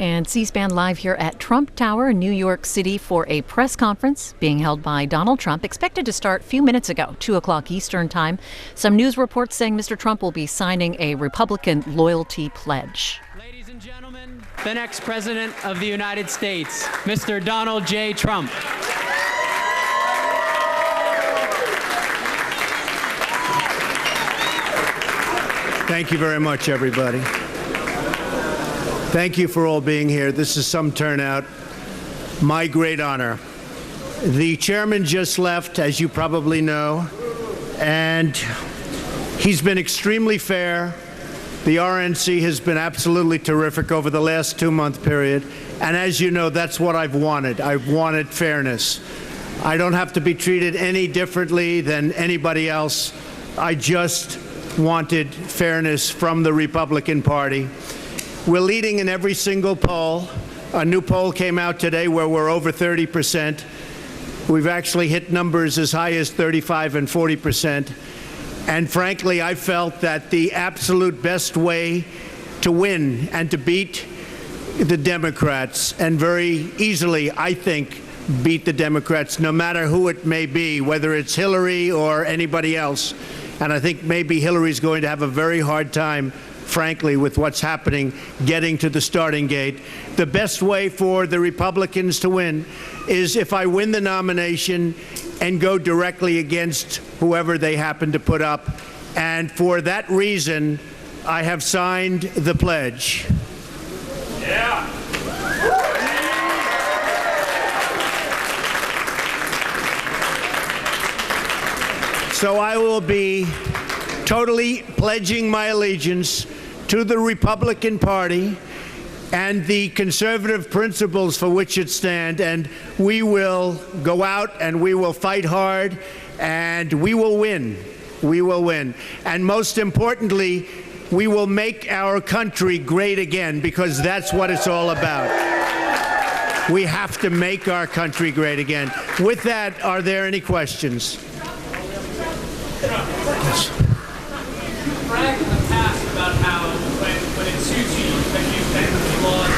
And C-SPAN live here at Trump Tower in New York City for a press conference being held by Donald Trump, expected to start a few minutes ago, 2 o'clock Eastern time. Some news reports saying Mr. Trump will be signing a Republican loyalty pledge. Ladies and gentlemen, the next president of the United States, Mr. Donald J. Trump. Thank you very much, everybody. Thank you for all being here. This is some turnout. My great honor. The chairman just left, as you probably know, and he's been extremely fair. The RNC has been absolutely terrific over the last 2-month period. And as you know, that's what I've wanted. I've wanted fairness. I don't have to be treated any differently than anybody else. I just wanted fairness from the Republican Party. We're leading in every single poll. A new poll came out today where we're over 30%. We've actually hit numbers as high as 35 and 40%. And frankly, I felt that the absolute best way to win and to beat the Democrats, and very easily, I think, beat the Democrats, no matter who it may be, whether it's Hillary or anybody else. And I think maybe Hillary's going to have a very hard time, frankly, with what's happening, getting to the starting gate. The best way for the Republicans to win is if I win the nomination and go directly against whoever they happen to put up. And for that reason, I have signed the pledge. Yeah. So I will be totally pledging my allegiance to the Republican Party and the conservative principles for which it stands, and we will go out and we will fight hard and we will win. We will win. And most importantly, we will make our country great again, because that's what it's all about. We have to make our country great again. With that, are there any questions? Yes. You bragged in the past about how when it suits you, that you've been the laws,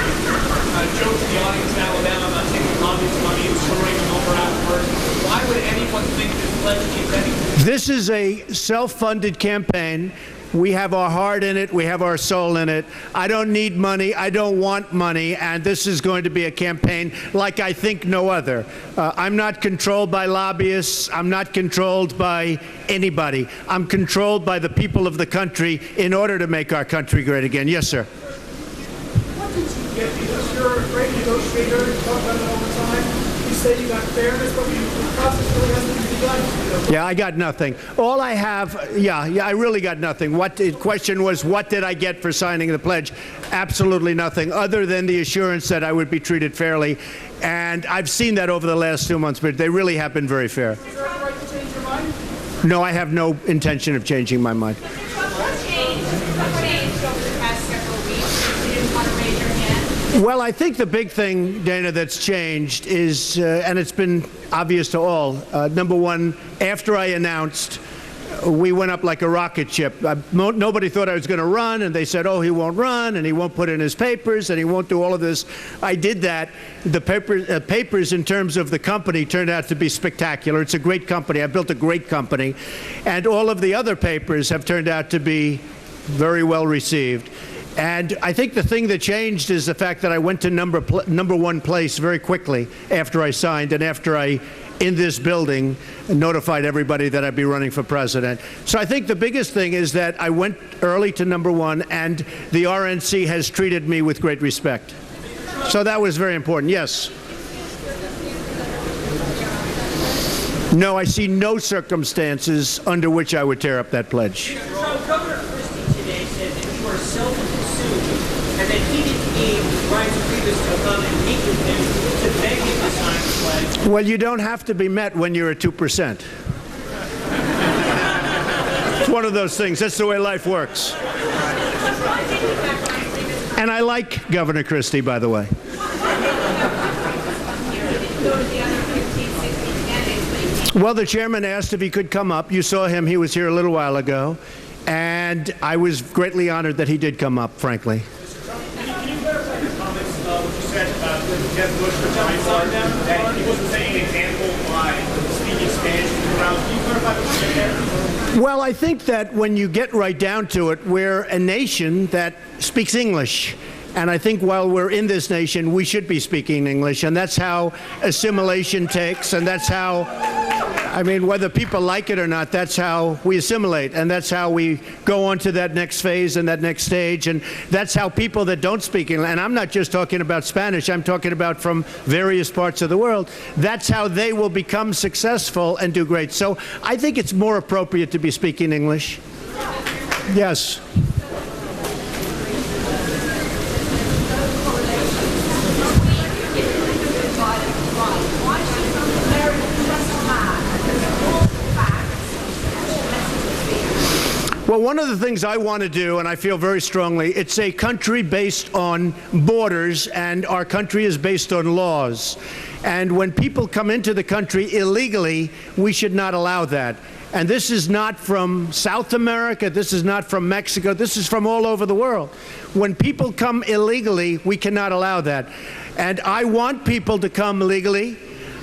joke to the audience in Alabama about taking lobbyist money and storing them over afterwards. Why would anyone think this pledge means anything? This is a self-funded campaign. We have our heart in it. We have our soul in it. I don't need money. I don't want money. And this is going to be a campaign like I think no other. I'm not controlled by lobbyists. I'm not controlled by anybody. I'm controlled by the people of the country in order to make our country great again. Yes, sir. What did you get? Because you're a great negotiator. You talk about it all the time. You say you got fairness, but the process really hasn't been begun. Yeah, I got nothing. All I have, I really got nothing. What the question was, what did I get for signing the pledge? Absolutely nothing, other than the assurance that I would be treated fairly. And I've seen that over the last 2 months, but they really have been very fair. Is there a right to change your mind? No, I have no intention of changing my mind. What changed over the past several weeks? You didn't want to raise your hand? Well, I think the big thing, Dana, that's changed is, and it's been obvious to all, number one, after I announced, we went up like a rocket ship. Nobody thought I was going to run, and they said, oh, he won't run, and he won't put in his papers, and he won't do all of this. I did that. The papers in terms of the company turned out to be spectacular. It's a great company. I built a great company. And all of the other papers have turned out to be very well received. And I think the thing that changed is the fact that I went to number one place very quickly after I signed and after I, in this building, notified everybody that I'd be running for president. So I think the biggest thing is that I went early to number one, and the RNC has treated me with great respect. So that was very important. Yes. No, I see no circumstances under which I would tear up that pledge. Governor Christie today said that you are self-consumed and that he didn't need Reince Priebus to come and meet with him to beg him to sign the pledge. Well, you don't have to be met when you're at 2%. It's one of those things. That's the way life works. And I like Governor Christie, by the way. Well, the chairman asked if he could come up. You saw him. He was here a little while ago. And I was greatly honored that he did come up, frankly. Can you clarify your comments with Jeb Bush for that he wasn't setting an example by speaking Spanish to the crowd. Can you clarify what you said there? Well, I think that when you get right down to it, we're a nation that speaks English. And I think while we're in this nation, we should be speaking English. And that's how assimilation takes. And that's how, I mean, whether people like it or not, that's how we assimilate. And that's how we go on to that next phase and that next stage. And that's how people that don't speak English, and I'm not just talking about Spanish, I'm talking about from various parts of the world, that's how they will become successful and do great. So I think it's more appropriate to be speaking English. Yes. Well, one of the things I want to do, and I feel very strongly, it's a country based on borders, and our country is based on laws. And when people come into the country illegally, we should not allow that. And this is not from South America, this is not from Mexico, this is from all over the world. When people come illegally, we cannot allow that. And I want people to come legally.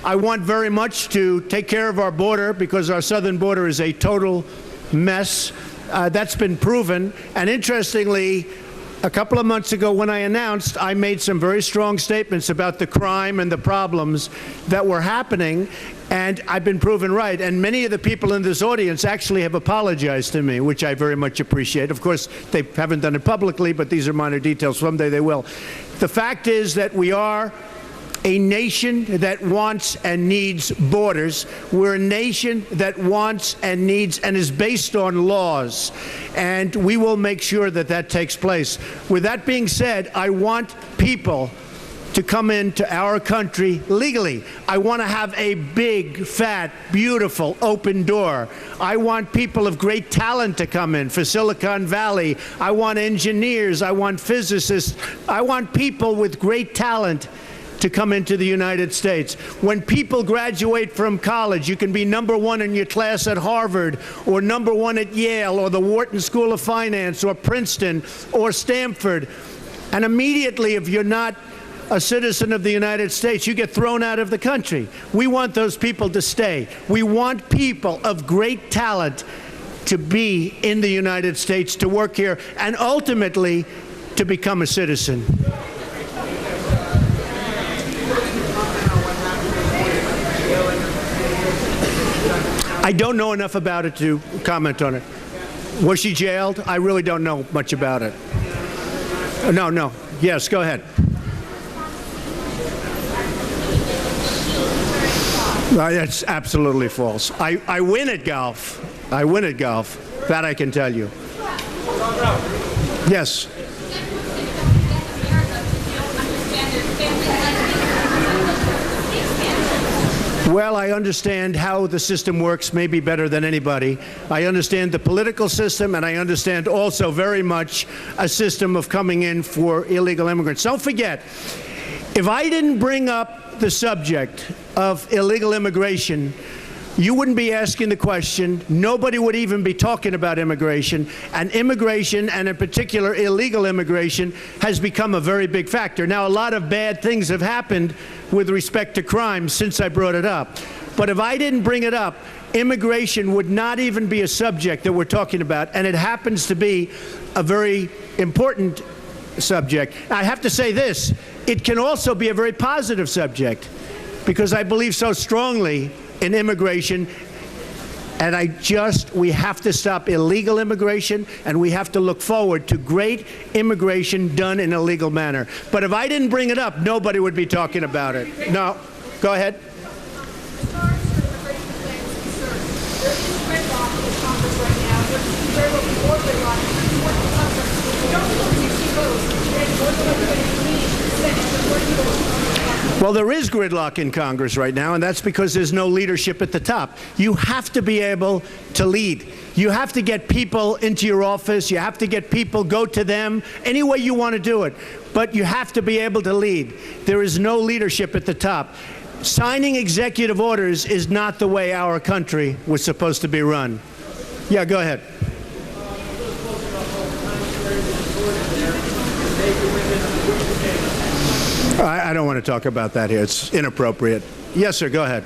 I want very much to take care of our border, because our southern border is a total mess. That's been proven. And interestingly, a couple of months ago when I announced, I made some very strong statements about the crime and the problems that were happening, and I've been proven right. And many of the people in this audience actually have apologized to me, which I very much appreciate. Of course, they haven't done it publicly, but these are minor details. Someday they will. The fact is that we are a nation that wants and needs borders. We're a nation that wants and needs and is based on laws. And we will make sure that that takes place. With that being said, I want people to come into our country legally. I want to have a big, fat, beautiful, open door. I want people of great talent to come in for Silicon Valley. I want engineers. I want physicists. I want people with great talent to come into the United States. When people graduate from college, you can be #1 in your class at Harvard, or #1 at Yale, or the Wharton School of Finance, or Princeton, or Stanford. And immediately, if you're not a citizen of the United States, you get thrown out of the country. We want those people to stay. We want people of great talent to be in the United States, to work here, and ultimately to become a citizen. I don't know enough about it to comment on it. Was she jailed? I really don't know much about it. No. Yes, go ahead. That's absolutely false. I win at golf. I win at golf. That I can tell you. Yes. Well, I understand how the system works maybe better than anybody. I understand the political system, and I understand also very much a system of coming in for illegal immigrants. Don't forget, if I didn't bring up the subject of illegal immigration, you wouldn't be asking the question. Nobody would even be talking about immigration. And immigration, and in particular illegal immigration, has become a very big factor. Now, a lot of bad things have happened with respect to crime since I brought it up. But if I didn't bring it up, immigration would not even be a subject that we're talking about. And it happens to be a very important subject. I have to say this, it can also be a very positive subject, because I believe so strongly in immigration, and we have to stop illegal immigration, and we have to look forward to great immigration done in a legal manner. But if I didn't bring it up, nobody would be talking about it. No, go ahead. Well, there is gridlock in Congress right now, and that's because there's no leadership at the top. You have to be able to lead. You have to get people into your office. You have to get people, go to them, any way you want to do it. But you have to be able to lead. There is no leadership at the top. Signing executive orders is not the way our country was supposed to be run. Yeah, go ahead. I don't want to talk about that here. It's inappropriate. Yes, sir. Go ahead.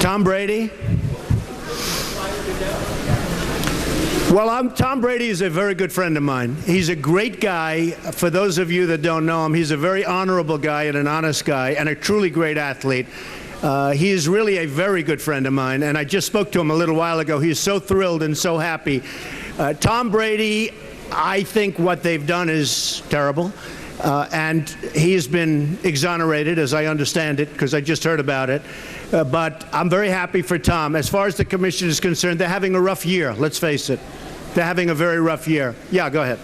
Tom Brady? Well, Tom Brady is a very good friend of mine. He's a great guy. For those of you that don't know him, he's a very honorable guy and an honest guy and a truly great athlete. He is really a very good friend of mine, and I just spoke to him a little while ago. He is so thrilled and so happy. Tom Brady, I think what they've done is terrible. And he has been exonerated, as I understand it, because I just heard about it. But I'm very happy for Tom. As far as the commission is concerned, they're having a rough year, let's face it. They're having a very rough year. Yeah, go ahead.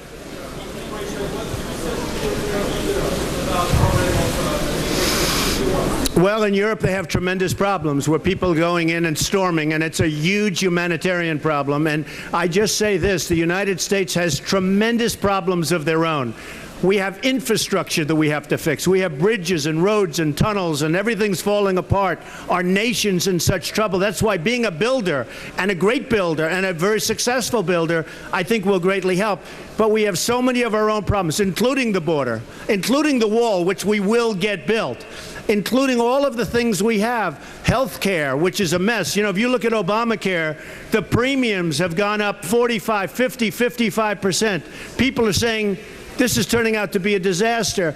Well, in Europe, they have tremendous problems where people are going in and storming, and it's a huge humanitarian problem. And I just say this, the United States has tremendous problems of their own. We have infrastructure that we have to fix. We have bridges and roads and tunnels, and everything's falling apart. Our nation's in such trouble. That's why being a builder, and a great builder, and a very successful builder, I think will greatly help. But we have so many of our own problems, including the border, including the wall, which we will get built, including all of the things we have. Health care, which is a mess. You know, if you look at Obamacare, the premiums have gone up 45, 50, 55%. People are saying, this is turning out to be a disaster.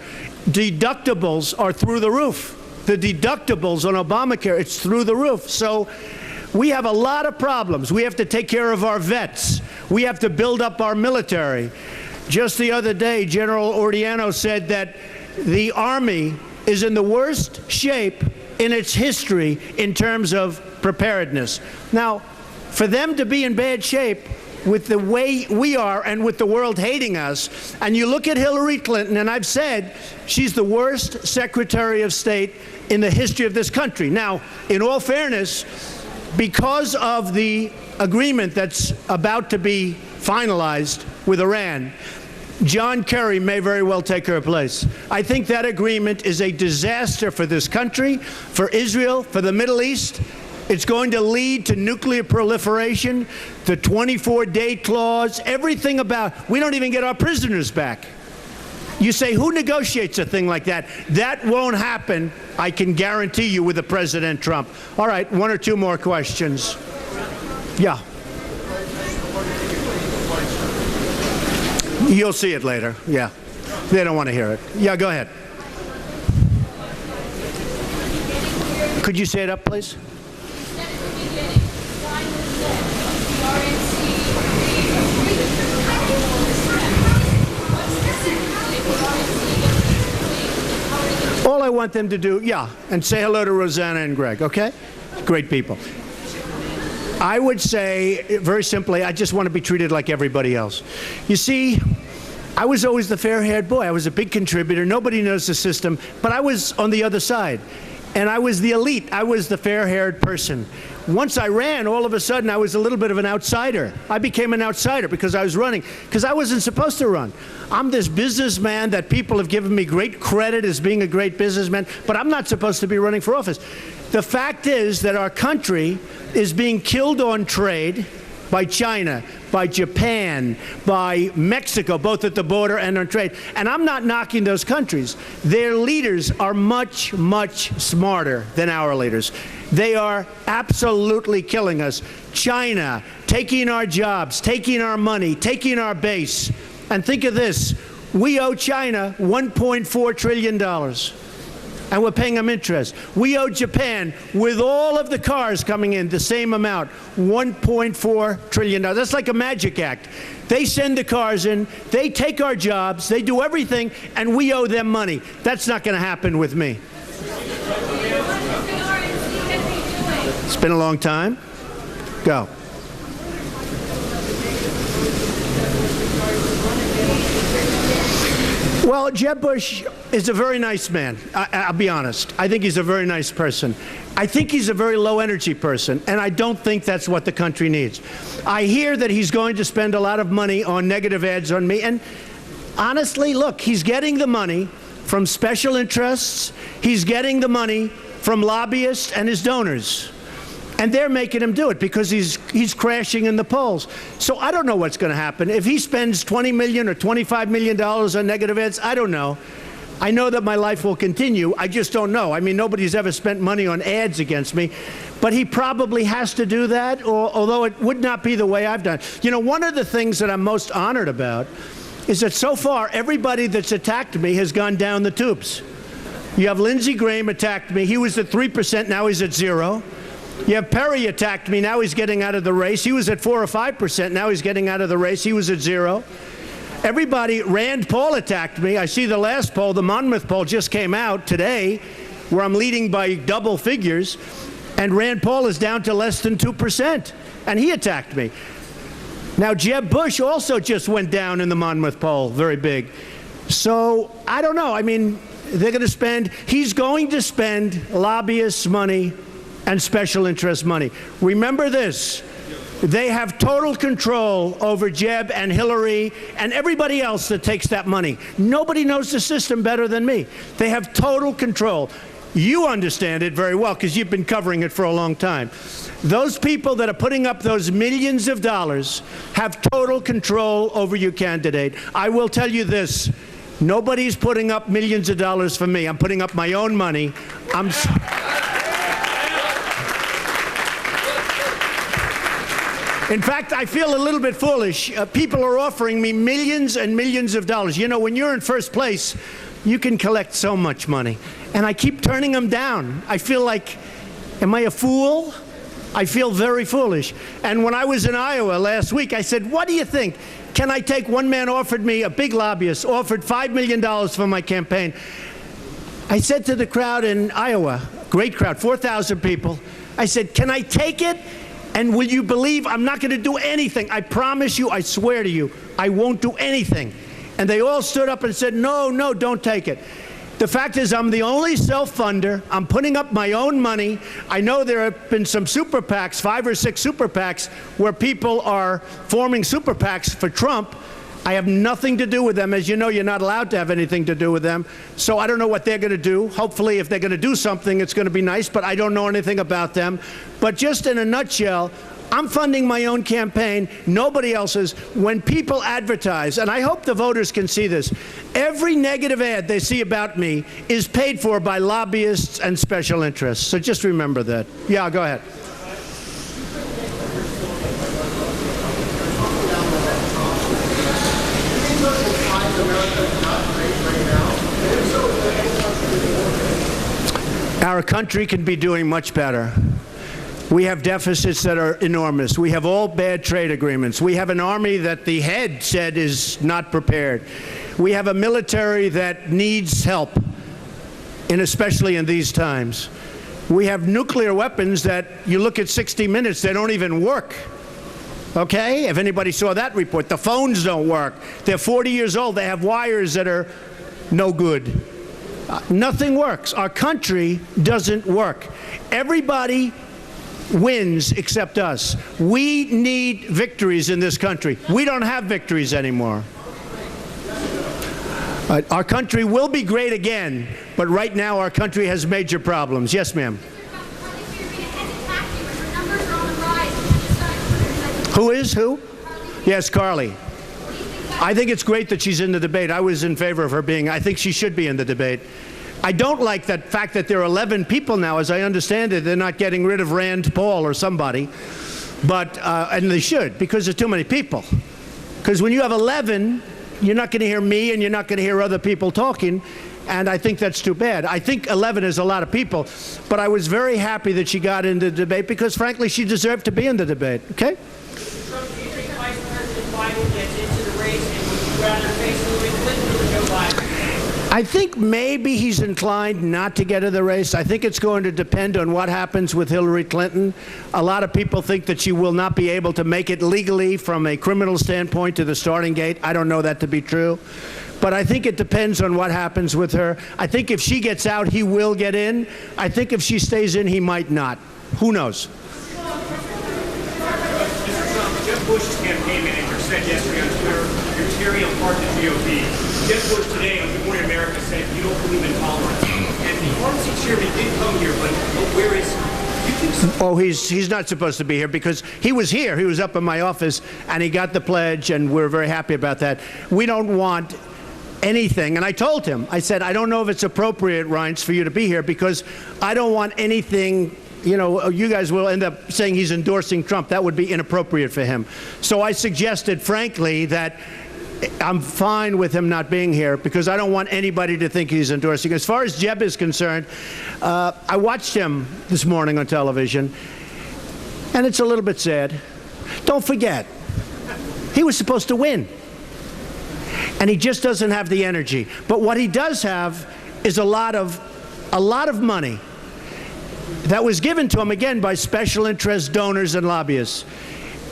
Deductibles are through the roof. The deductibles on Obamacare, it's through the roof. So we have a lot of problems. We have to take care of our vets. We have to build up our military. Just the other day, General Ordiano said that the Army is in the worst shape in its history in terms of preparedness. Now, for them to be in bad shape, with the way we are and with the world hating us, and you look at Hillary Clinton, and I've said she's the worst Secretary of State in the history of this country. Now, in all fairness, because of the agreement that's about to be finalized with Iran, John Kerry may very well take her place. I think that agreement is a disaster for this country, for Israel, for the Middle East. It's going to lead to nuclear proliferation, the 24-day clause, everything about, we don't even get our prisoners back. You say, who negotiates a thing like that? That won't happen, I can guarantee you, with President Trump. All right, one or two more questions. Yeah. You'll see it later, yeah. They don't want to hear it. Yeah, go ahead. Could you say it up, please? All I want them to do, yeah, and say hello to Rosanna and Greg, okay? Great people. I would say, very simply, I just want to be treated like everybody else. You see, I was always the fair-haired boy. I was a big contributor. Nobody knows the system, but I was on the other side. And I was the elite. I was the fair-haired person. Once I ran, all of a sudden, I was a little bit of an outsider. I became an outsider because I was running, because I wasn't supposed to run. I'm this businessman that people have given me great credit as being a great businessman, but I'm not supposed to be running for office. The fact is that our country is being killed on trade by China, by Japan, by Mexico, both at the border and on trade. And I'm not knocking those countries. Their leaders are much, much smarter than our leaders. They are absolutely killing us. China, taking our jobs, taking our money, taking our base. And think of this, we owe China $1.4 trillion. And we're paying them interest. We owe Japan, with all of the cars coming in, the same amount, $1.4 trillion. That's like a magic act. They send the cars in, they take our jobs, they do everything, and we owe them money. That's not going to happen with me. It's been a long time. Go. Well, Jeb Bush is a very nice man. I'll be honest. I think he's a very nice person. I think he's a very low-energy person, and I don't think that's what the country needs. I hear that he's going to spend a lot of money on negative ads on me, and honestly, look, he's getting the money from special interests. He's getting the money from lobbyists and his donors. And they're making him do it because he's crashing in the polls. So I don't know what's going to happen. If he spends $20 million or $25 million on negative ads, I don't know. I know that my life will continue. I just don't know. I mean, nobody's ever spent money on ads against me. But he probably has to do that, although it would not be the way I've done. You know, one of the things that I'm most honored about is that so far, everybody that's attacked me has gone down the tubes. You have Lindsey Graham attacked me. He was at 3%. Now he's at 0%. You have Perry attacked me. Now he's getting out of the race. He was at 4 or 5%. Now he's getting out of the race. He was at 0%. Everybody, Rand Paul attacked me. I see the last poll, the Monmouth poll, just came out today, where I'm leading by double figures, and Rand Paul is down to less than 2%, and he attacked me. Now, Jeb Bush also just went down in the Monmouth poll, very big. So, I don't know. I mean, he's going to spend lobbyists' money and special interest money. Remember this. They have total control over Jeb and Hillary and everybody else that takes that money. Nobody knows the system better than me. They have total control. You understand it very well because you've been covering it for a long time. Those people that are putting up those millions of dollars have total control over your candidate. I will tell you this. Nobody's putting up millions of dollars for me. I'm putting up my own money. In fact, I feel a little bit foolish. People are offering me millions and millions of dollars. You know, when you're in first place, you can collect so much money. And I keep turning them down. I feel like, am I a fool? I feel very foolish. And when I was in Iowa last week, I said, what do you think? Can I take one man offered me, a big lobbyist, offered $5 million for my campaign. I said to the crowd in Iowa, great crowd, 4,000 people, I said, can I take it? And will you believe I'm not going to do anything? I promise you, I swear to you, I won't do anything. And they all stood up and said, no, no, don't take it. The fact is, I'm the only self-funder. I'm putting up my own money. I know there have been some super PACs, 5 or 6 super PACs, where people are forming super PACs for Trump. I have nothing to do with them. As you know, you're not allowed to have anything to do with them. So I don't know what they're going to do. Hopefully, if they're going to do something, it's going to be nice, but I don't know anything about them. But just in a nutshell, I'm funding my own campaign, nobody else's. When people advertise, and I hope the voters can see this, every negative ad they see about me is paid for by lobbyists and special interests. So just remember that. Yeah, go ahead. Our country can be doing much better. We have deficits that are enormous. We have all bad trade agreements. We have an army that the head said is not prepared. We have a military that needs help, and especially in these times. We have nuclear weapons that you look at 60 Minutes, they don't even work. Okay? If anybody saw that report, the phones don't work. They're 40 years old. They have wires that are no good. Nothing works. Our country doesn't work. Everybody wins except us. We need victories in this country. We don't have victories anymore. Our country will be great again, but right now our country has major problems. Yes, ma'am. Who is who? Yes, Carly. I think it's great that she's in the debate. I was in favor of her being. I think she should be in the debate. I don't like that fact that there are 11 people now. As I understand it, they're not getting rid of Rand Paul or somebody. But, and they should, because there's too many people. Because when you have 11, you're not going to hear me and you're not going to hear other people talking. And I think that's too bad. I think 11 is a lot of people. But I was very happy that she got into the debate because, frankly, she deserved to be in the debate. Okay? Mr. Trump, do you think Vice President Biden gets into the race and would you rather face Hillary Clinton or Joe Biden? I think maybe he's inclined not to get in the race. I think it's going to depend on what happens with Hillary Clinton. A lot of people think that she will not be able to make it legally from a criminal standpoint to the starting gate. I don't know that to be true. But I think it depends on what happens with her. I think if she gets out, he will get in. I think if she stays in, he might not. Who knows? Mr. Trump, Jeb Bush's campaign manager said yesterday on Twitter, you're tearing apart the GOP. Jeb Bush today on Good Morning America said you don't believe in tolerance. And the RNC chairman did come here, but where is he? Oh, he's not supposed to be here because he was here. He was up in my office, and he got the pledge, and we're very happy about that. We don't want anything. And I told him, I said, I don't know if it's appropriate, Reince, for you to be here because I don't want anything. You know, you guys will end up saying he's endorsing Trump. That would be inappropriate for him. So I suggested, frankly, that I'm fine with him not being here because I don't want anybody to think he's endorsing. As far as Jeb is concerned, I watched him this morning on television, and it's a little bit sad. Don't forget, he was supposed to win, and he just doesn't have the energy. But what he does have is a lot of money that was given to him, again, by special interest donors and lobbyists.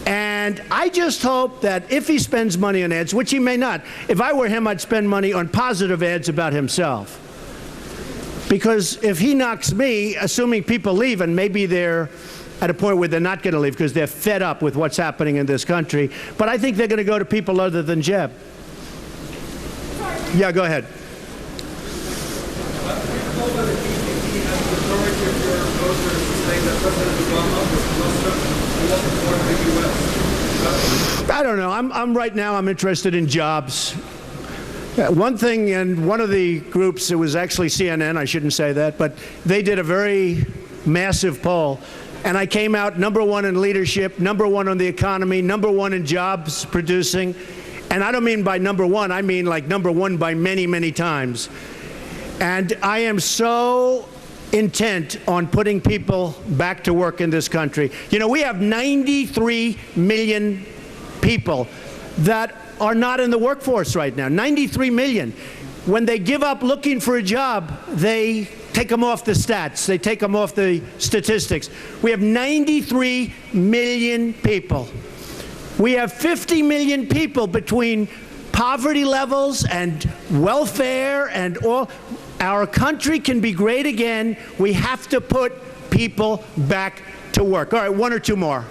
And I just hope that if he spends money on ads, which he may not, if I were him, I'd spend money on positive ads about himself. Because if he knocks me, assuming people leave, and maybe they're at a point where they're not going to leave because they're fed up with what's happening in this country, but I think they're going to go to people other than Jeb. Yeah, go ahead. I don't know. I'm right now, I'm interested in jobs. One thing, and one of the groups, it was actually CNN, I shouldn't say that, but they did a very massive poll, and I came out #1 in leadership, #1 on the economy, #1 in jobs producing. And I don't mean by #1, I mean like #1 by many, many times. And I am so intent on putting people back to work in this country. You know, we have 93 million people that are not in the workforce right now. 93 million. When they give up looking for a job, they take them off the stats. They take them off the statistics. We have 93 million people. We have 50 million people between poverty levels and welfare and all. Our country can be great again. We have to put people back to work. All right, one or two more.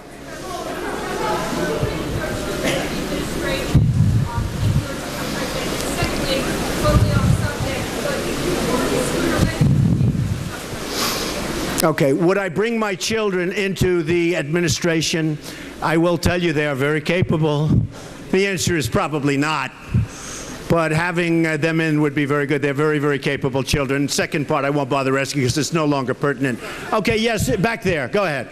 Okay, would I bring my children into the administration? I will tell you they are very capable. The answer is probably not. But having them in would be very good. They're very, very capable children. Second part, I won't bother asking because it's no longer pertinent. Okay, yes, back there. Go ahead.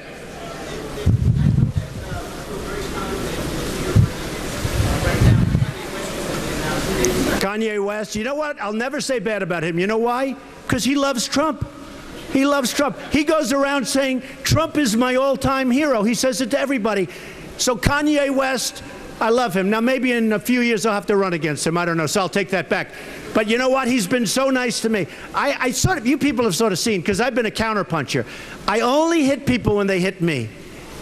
Kanye West, you know what? I'll never say bad about him. You know why? Because he loves Trump. He loves Trump. He goes around saying, Trump is my all-time hero. He says it to everybody. So Kanye West, I love him. Now, maybe in a few years I'll have to run against him. I don't know, so I'll take that back. But you know what? He's been so nice to me. I sort of, you people have sort of seen, because I've been a counterpuncher. I only hit people when they hit me.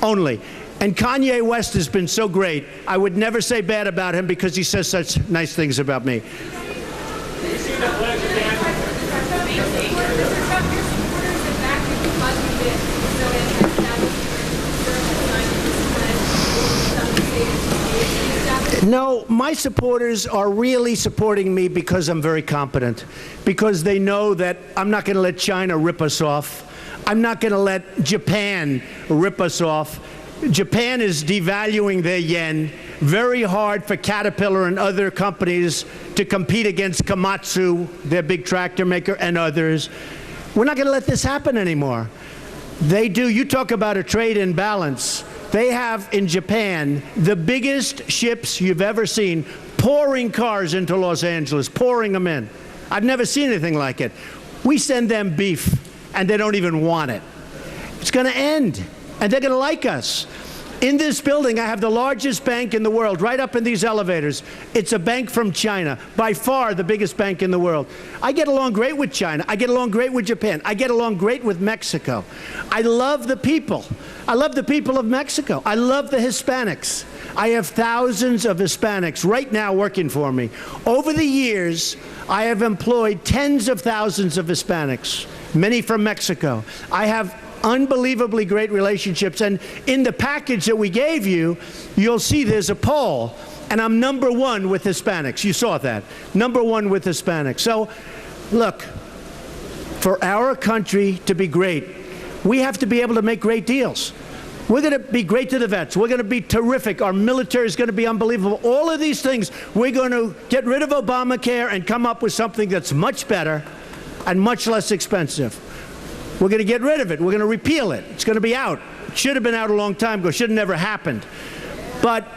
Only. And Kanye West has been so great. I would never say bad about him because he says such nice things about me. No, my supporters are really supporting me because I'm very competent, because they know that I'm not going to let China rip us off. I'm not going to let Japan rip us off. Japan is devaluing their yen. Very hard for Caterpillar and other companies to compete against Komatsu, their big tractor maker, and others. We're not going to let this happen anymore. They do. You talk about a trade imbalance. They have in Japan the biggest ships you've ever seen, pouring cars into Los Angeles, pouring them in. I've never seen anything like it. We send them beef, and they don't even want it. It's going to end, and they're going to like us. In this building, I have the largest bank in the world, right up in these elevators. It's a bank from China, by far the biggest bank in the world. I get along great with China. I get along great with Japan. I get along great with Mexico. I love the people. I love the people of Mexico. I love the Hispanics. I have thousands of Hispanics right now working for me. Over the years, I have employed tens of thousands of Hispanics, many from Mexico. I have unbelievably great relationships, and in the package that we gave you, you'll see there's a poll, and I'm #1 with Hispanics. You saw that. #1 with Hispanics. So, look, for our country to be great, we have to be able to make great deals. We're going to be great to the vets. We're going to be terrific. Our military is going to be unbelievable. All of these things, we're going to get rid of Obamacare and come up with something that's much better and much less expensive. We're going to get rid of it. We're going to repeal it. It's going to be out. It should have been out a long time ago. It should have never happened. But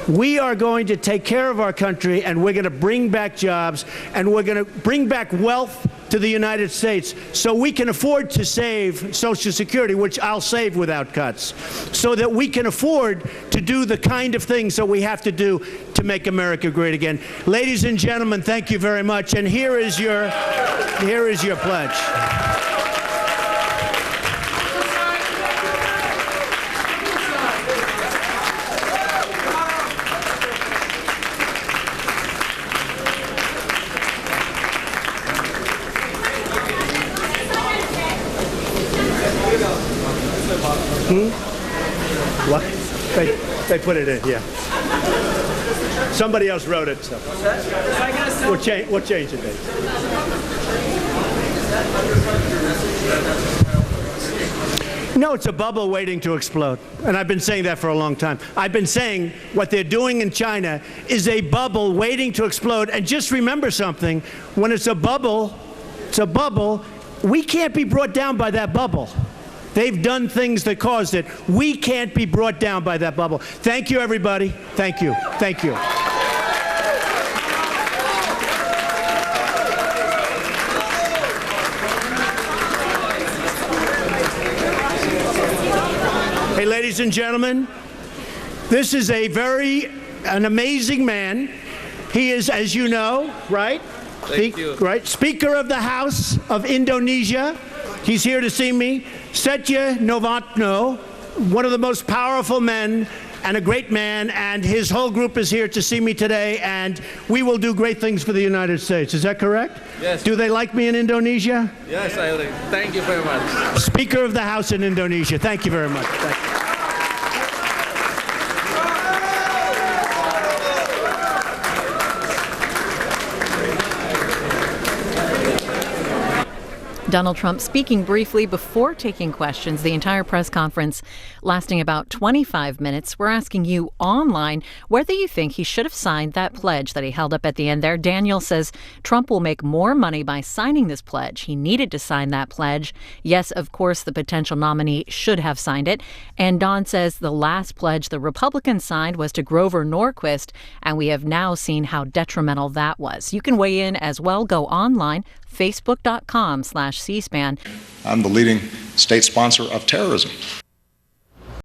we are going to take care of our country, and we're going to bring back jobs, and we're going to bring back wealth to the United States so we can afford to save Social Security, which I'll save without cuts, so that we can afford to do the kind of things that we have to do to make America great again. Ladies and gentlemen, thank you very much. And here is your pledge. What? They put it in, yeah. Somebody else wrote it, so. We'll change it then. No, it's a bubble waiting to explode. And I've been saying that for a long time. I've been saying what they're doing in China is a bubble waiting to explode. And just remember something, when it's a bubble, we can't be brought down by that bubble. They've done things that caused it. We can't be brought down by that bubble. Thank you, everybody. Thank you. Thank you. Hey, ladies and gentlemen, this is an amazing man. He is, as you know, right? Thank you. Right? Speaker of the House of Indonesia. He's here to see me. Setya Novanto, one of the most powerful men and a great man, and his whole group is here to see me today, and we will do great things for the United States. Is that correct? Yes. Do they like me in Indonesia? Yes, I like. Thank you very much. Speaker of the House in Indonesia. Thank you very much. Thank you. Donald Trump speaking briefly before taking questions. The entire press conference lasting about 25 minutes. We're asking you online whether you think he should have signed that pledge that he held up at the end there. Daniel says Trump will make more money by signing this pledge. He needed to sign that pledge. Yes, of course, the potential nominee should have signed it. And Don says the last pledge the Republicans signed was to Grover Norquist, and we have now seen how detrimental that was. You can weigh in as well. Go online, facebook.com/C-SPAN. I'm the leading state sponsor of terrorism.